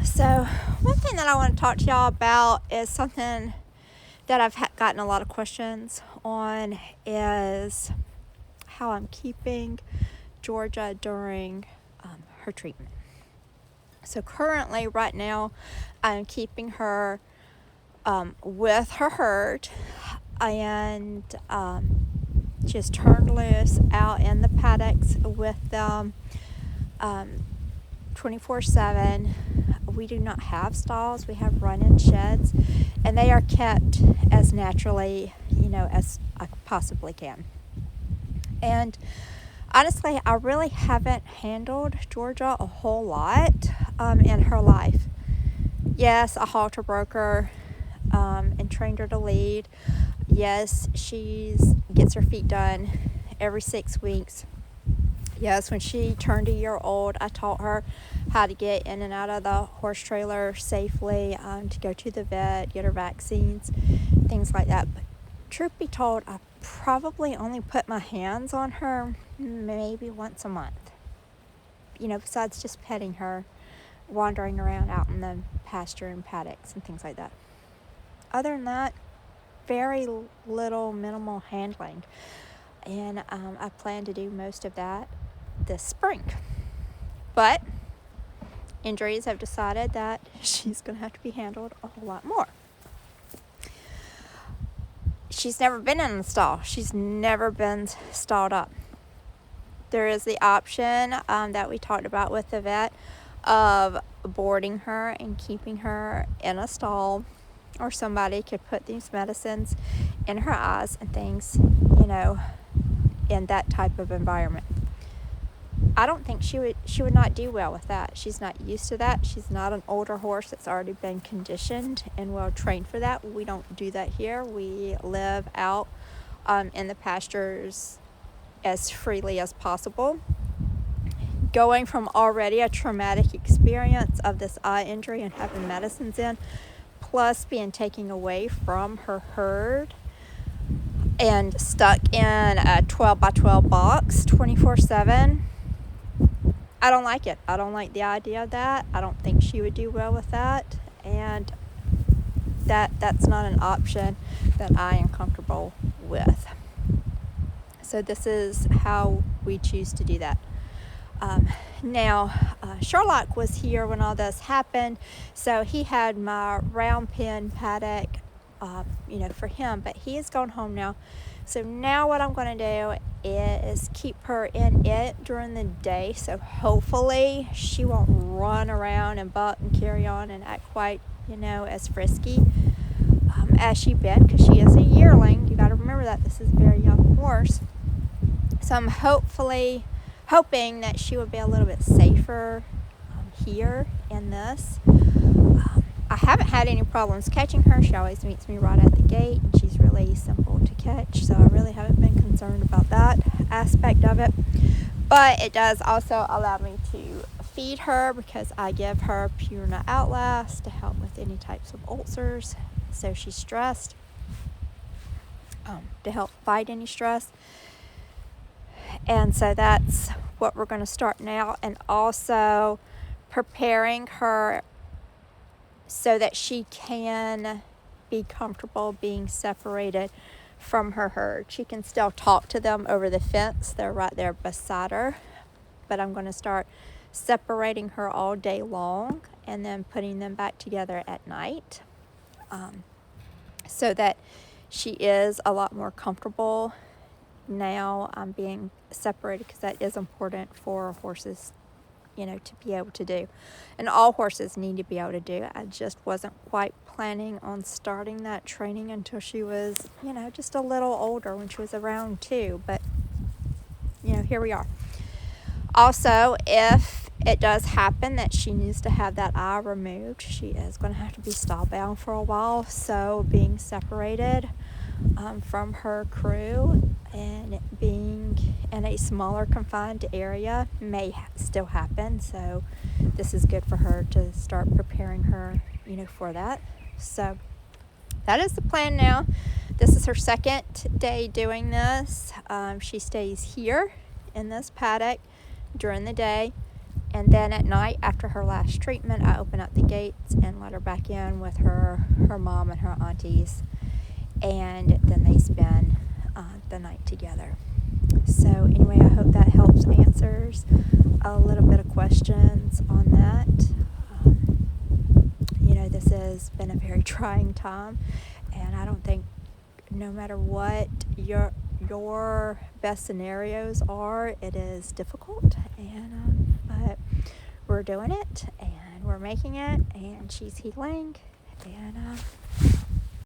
So one thing that I want to talk to y'all about is something that I've gotten a lot of questions on, is how I'm keeping Georgia during her treatment. So currently, right now, I'm keeping her with her herd, and just turned loose out in the paddocks with them 24/7. We do not have stalls. We have run-in sheds, and they are kept as naturally, as I possibly can. And honestly, I really haven't handled Georgia a whole lot in her life. Yes, I halter broke her and trained her to lead. Yes, she gets her feet done every 6 weeks. Yes, when she turned a year old, I taught her how to get in and out of the horse trailer safely, to go to the vet, get her vaccines, things like that. But truth be told, I probably only put my hands on her maybe once a month. Besides just petting her, wandering around out in the pasture and paddocks and things like that. Other than that, very little minimal handling. And I plan to do most of that this spring. But injuries have decided that she's going to have to be handled a whole lot more. She's never been in a stall. She's never been stalled up. There is the option that we talked about with the vet of boarding her and keeping her in a stall, or somebody could put these medicines in her eyes and things, in that type of environment. I don't think she would not do well with that. She's not used to that. She's not an older horse that's already been conditioned and well trained for that. We don't do that here. We live out in the pastures as freely as possible. Going from already a traumatic experience of this eye injury and having medicines in, plus being taken away from her herd and stuck in a 12 by 12 box 24/7, I don't like it. I don't like the idea of that. I don't think she would do well with that, and that's not an option that I am comfortable with. So this is how we choose to do that. Now, Sherlock was here when all this happened, so he had my round pen paddock, for him, but he is going home now. So now what I'm going to do is keep her in it during the day, so hopefully she won't run around and buck and carry on and act quite, as frisky as she's been, because she is a yearling. You got to remember that this is a very young horse. So I'm hoping that she would be a little bit safer here in this. I haven't had any problems catching her. She always meets me right at the gate, and she's really simple to catch, so I really haven't been concerned about that aspect of it. But it does also allow me to feed her, because I give her Purina Outlast to help with any types of ulcers, so she's stressed, to help fight any stress. And so that's what we're going to start now, and also preparing her so that she can be comfortable being separated from her herd. She can still talk to them over the fence. They're right there beside her. But I'm going to start separating her all day long and then putting them back together at night, so that she is a lot more comfortable now being separated, because that is important for horses, to be able to do, and all horses need to be able to do. I just wasn't quite planning on starting that training until she was, just a little older, when she was around 2, but here we are. Also, if it does happen that she needs to have that eye removed, she is going to have to be stall bound for a while, so being separated from her crew and being in a smaller confined area may still happen. So this is good for her to start preparing her, for that. So that is the plan now. This is her second day doing this. She stays here in this paddock during the day, And then at night, after her last treatment, I opened up the gates and let her back in with her mom and her aunties. And then they spend the night together. So anyway, I hope that helps answers a little bit of questions on that. This has been a very trying time, and I don't think, no matter what your best scenarios are, it is difficult, and but we're doing it, and we're making it, and she's healing, and